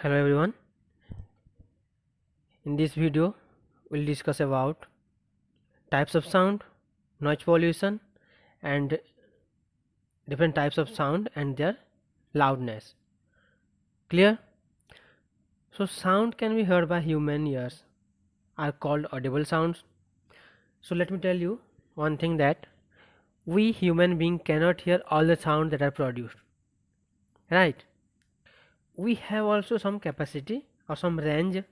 Hello everyone. In this video we'll discuss about types of sound, noise pollution and different types of sound and their loudness. Clear? So sound can be heard by human ears are called audible sounds. So let me tell you one thing that we human being cannot hear all the sounds that are produced. Right? We have also some capacity or some range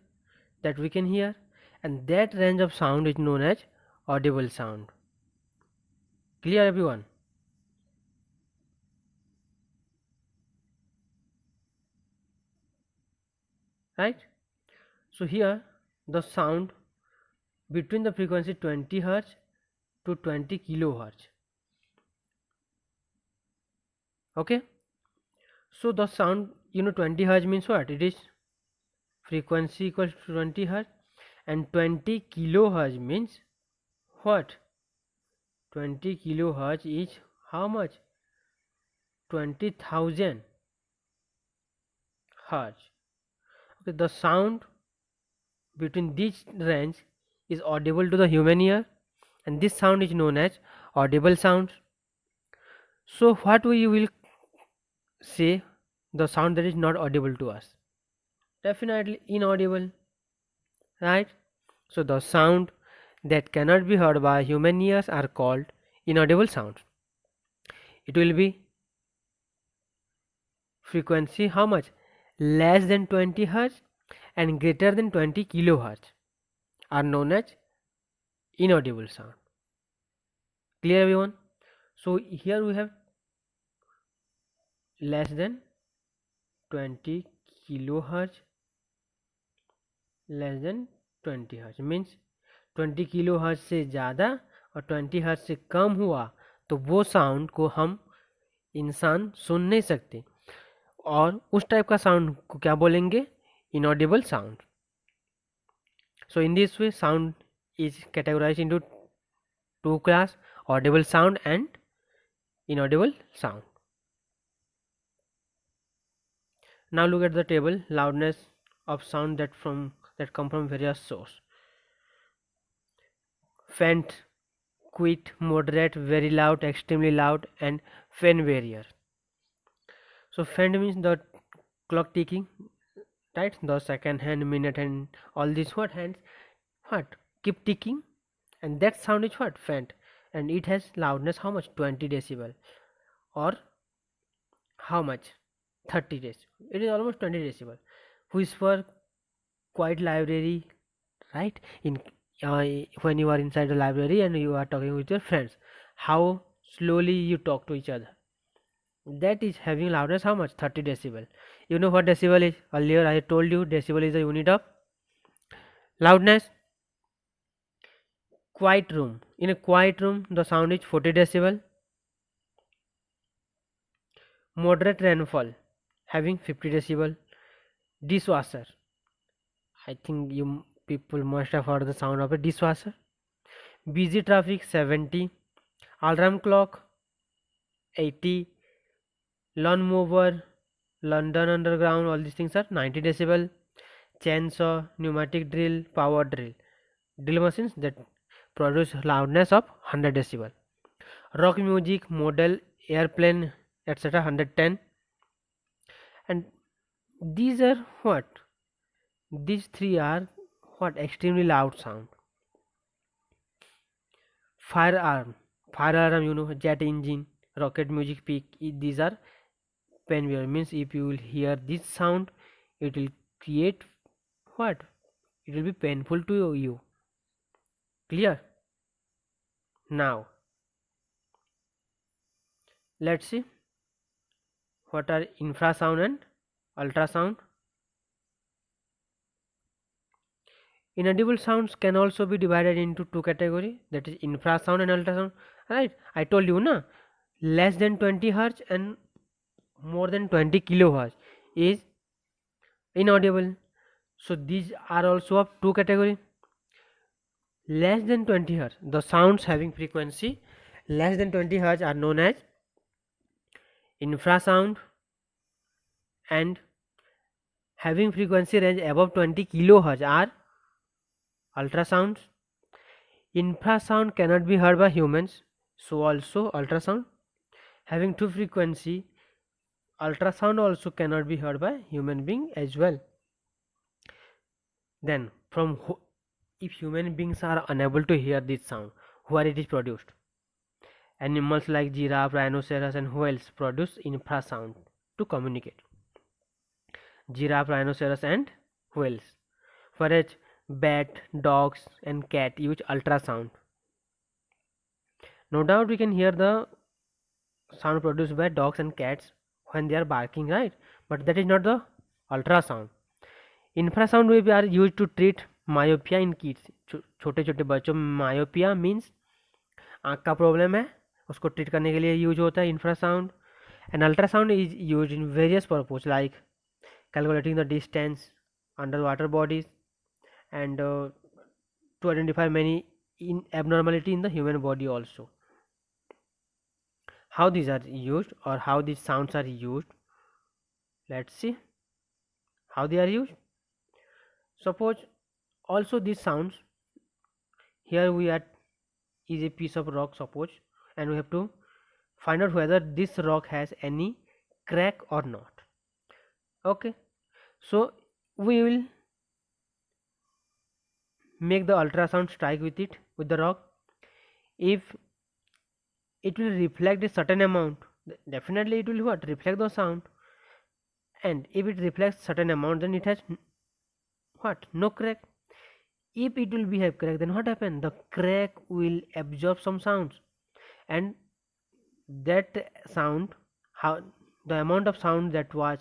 that we can hear, and that range of sound is known as audible sound. Clear everyone? Right? So here the sound between the frequency 20 Hz to 20 kilohertz. Okay, so the sound 20 Hz means what? It is frequency equals to 20 Hz, and 20 kilohertz means what? 20 kilohertz is how much? 20,000 Hertz. Okay, the sound between this range is audible to the human ear, and this sound is known as audible sound. So what we will say the sound that is not audible to us? Definitely inaudible, right? So the sound that cannot be heard by human ears are called inaudible sounds. It will be frequency how much? Less than 20 Hz and greater than 20 kilohertz are known as inaudible sound. Clear everyone? So here we have less than 20 kilohertz, less than 20 Hz means 20 kilo hertz से ज़्यादा और 20 hertz से कम हुआ तो वो sound को हम इंसान सुन नहीं सकते, और उस टाइप का साउंड को क्या बोलेंगे? Inaudible sound. So in this way sound is categorised into two class: Audible sound and inaudible sound. Now look at the table: loudness of sound that come from various source. Faint, quiet, moderate, very loud, extremely loud, and faint barrier. So faint means the clock ticking, right? The second hand, minute hand, all these what hands what keep ticking, and that sound is what? Faint, and it has loudness how much? 20 decibel, or how much? 30 decibel. It is almost 20 decibel. Whisper, quiet library, right? In when you are inside the library and you are talking with your friends, how slowly you talk to each other, that is having loudness how much? 30 decibel. You know what decibel is? Earlier I told you decibel is a unit of loudness. Quiet room: in a quiet room the sound is 40 decibel. Moderate rainfall having 50 decibel. Dishwasher, I think you people must have heard the sound of a dishwasher. Busy traffic 70. Alarm clock 80. Lawn mower, London Underground, all these things are 90 decibel. Chainsaw, pneumatic drill, power drill, drill machines that produce loudness of 100 decibel. Rock music, model, airplane, etc. 110. And these are what? These three are what? Extremely loud sound. Firearm, jet engine, rocket music peak. These are pain. Means if you will hear this sound, it will create what? It will be painful to you. Clear? Now let's see what are infrasound and ultrasound. Inaudible sounds can also be divided into two categories, that is infrasound and ultrasound. Right? I told you na, less than 20 Hz and more than 20 kilohertz is inaudible. So these are also of two categories. Less than 20 Hz, the sounds having frequency less than 20 Hz are known as infrasound, and having frequency range above 20 kilohertz are ultrasounds. Infrasound cannot be heard by humans, so also ultrasound. Having two frequency, ultrasound also cannot be heard by human being as well. Then if human beings are unable to hear this sound, where it is produced? Animals like giraffe, rhinoceros and whales produce infrasound to communicate. Giraffe, rhinoceros and whales. Whereas bat, dogs and cat use ultrasound. No doubt we can hear the sound produced by dogs and cats when they are barking, right? But that is not the ultrasound. Infrasound wave are used to treat myopia in kids. छोटे छोटे बच्चों में myopia means आँख का problem है, उसको treat करने के लिए यूज होता है infrasound. And ultrasound is use in various purpose like calculating the distance underwater bodies and to identify many abnormality in the human body also. How these are used or how these sounds are used, let's see how they are used. Suppose also these sounds, here we are is a piece of rock suppose, and we have to find out whether this rock has any crack or not. Okay, so we will make the ultrasound strike with it, with the rock. If it will reflect a certain amount, definitely it will what, reflect the sound. And if it reflects certain amount, then it has what, no crack. If it will be have crack, then what happen, the crack will absorb some sounds, and that sound, how the amount of sound that was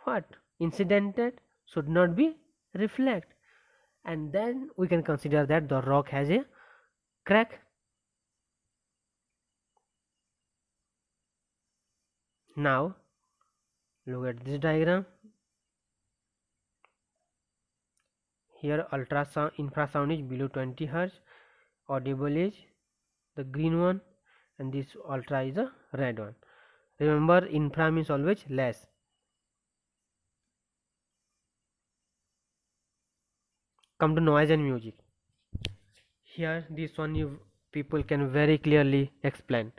what incidented should not be reflect, and then we can consider that the rock has a crack. Now look at this diagram. Here ultrasound, infrasound is below 20 Hz, audible is the green one, and this ultra is the red one. Remember, infra means always less. Come to noise and music. Here this one you people can very clearly explain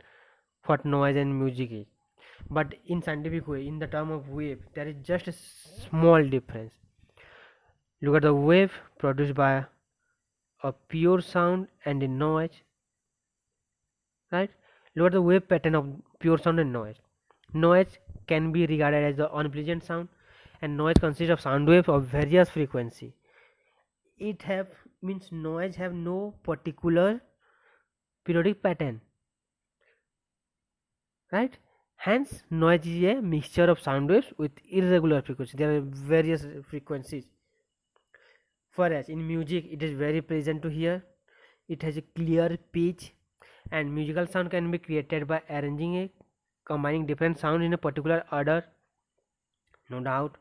what noise and music is, but in scientific way, in the term of wave, there is just a small difference. Look at the wave produced by a pure sound and a noise, right? Look at the wave pattern of pure sound and noise. Noise can be regarded as the unpleasant sound, and noise consists of sound waves of various frequency. It have means noise have no particular periodic pattern, right? Hence noise is a mixture of sound waves with irregular frequency. There are various frequencies. Whereas in music it is very pleasant to hear, it has a clear pitch, and musical sound can be created by arranging a combining different sounds in a particular order. No doubt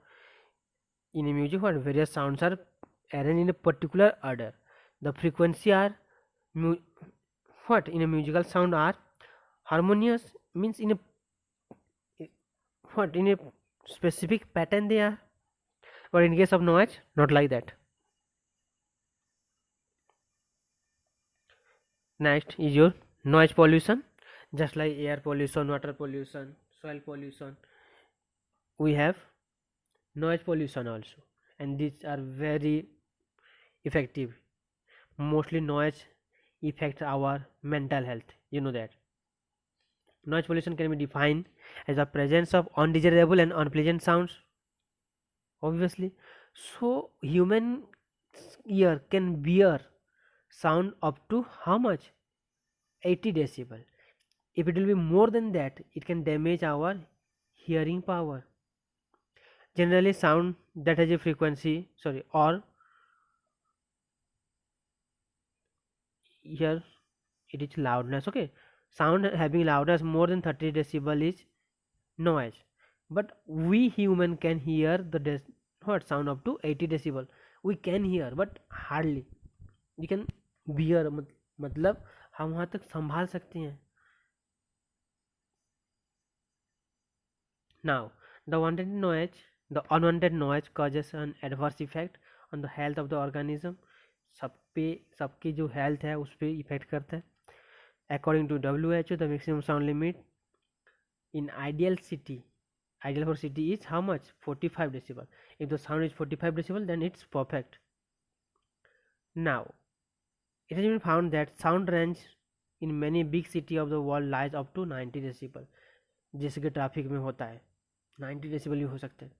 in a music what various sounds are arranged in a particular order. The frequency are what in a musical sound are harmonious, means in a what in a specific pattern they are, but in case of noise not like that. Next is your noise pollution. Just like air pollution, water pollution, soil pollution, we have noise pollution also, and these are very effective. Mostly noise affects our mental health, you know that. Noise pollution can be defined as the presence of undesirable and unpleasant sounds, obviously. So human ear can bear sound up to how much, 80 decibel. If it will be more than that, it can damage our hearing power. Generally sound that has a frequency, sorry, or here it is loudness, okay. Sound having loudness more than 30 decibel is noise, but we human can hear the what sound up to 80 decibel. We can hear but hardly, we can bear, मतलब हम वहाँ तक संभाल सकते हैं. Now the wanted noise The unwanted noise causes an adverse effect on the health of the organism. सबकी जो health है उस पर इफेक्ट करता है. According to WHO, the maximum sound limit in ideal for city is how much? 45 decibel. If the sound is 45 decibel, then it's perfect. Now, it has been found that sound range in many big city of the world lies up to 90 decibel. जैसे कि traffic में होता है 90 decibel भी हो सकते हैं.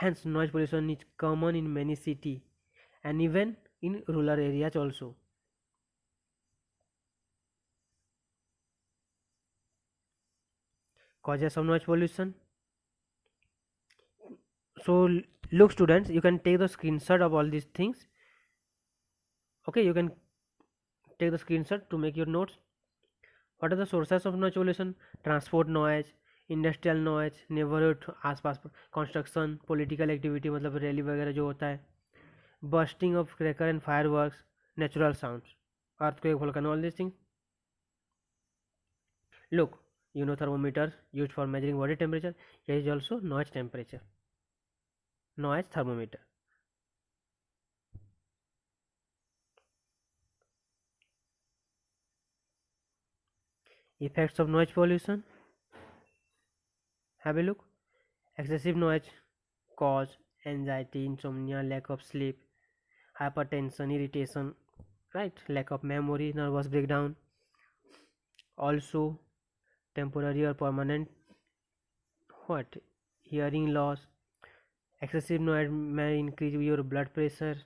Hence, noise pollution is common in many cities and even in rural areas also. Causes of noise pollution. So, look students, you can take the screenshot of all these things. Okay, you can take the screenshot to make your notes. What are the sources of noise pollution? Transport noise, industrial noise, neighbourhood आसपास construction, political activity मतलब rally वगैरह जो होता है, bursting of cracker and fireworks, natural sounds, earthquake, volcano, all this thing. Look, you know thermometers used for measuring body temperature. Here is also noise temperature, noise thermometer. Effects of noise pollution. Have a look. Excessive noise cause anxiety, insomnia, lack of sleep, hypertension, irritation, right? Lack of memory, nervous breakdown. Also, temporary or permanent what? Hearing loss. Excessive noise may increase your blood pressure,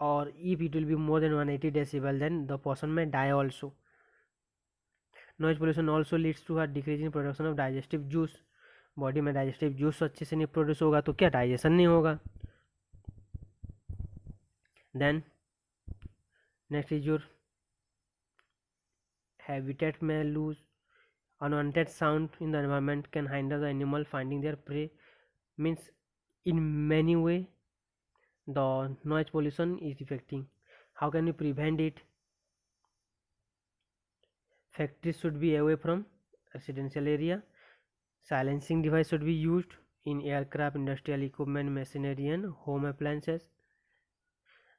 or if it will be more than 180 decibel, then the person may die also. Noise pollution also leads to a decrease in production of digestive juice. Body में digestive juice अच्छे से नहीं produce होगा तो क्या digestion नहीं होगा. Then next is your habitat में loss. Unwanted sound in the environment can hinder the animal finding their prey. Means in many way the noise pollution is affecting. How can we prevent it? Factories should be away from residential area. Silencing device should be used in aircraft, industrial equipment, machinery and home appliances.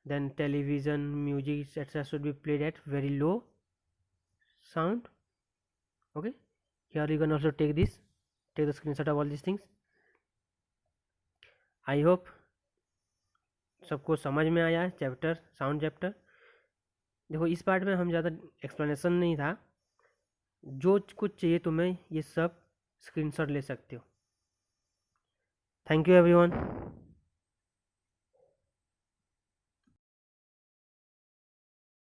Then television, music etc should be played at very low sound. Okay, here you can also take the screenshot of all these things. I hope सबको समझ में आया chapter, sound chapter. देखो इस part में हम ज़्यादा explanation नहीं था, जो कुछ चाहिए तुम्हें ये सब स्क्रीनशॉट ले सकते हो. Thank you everyone.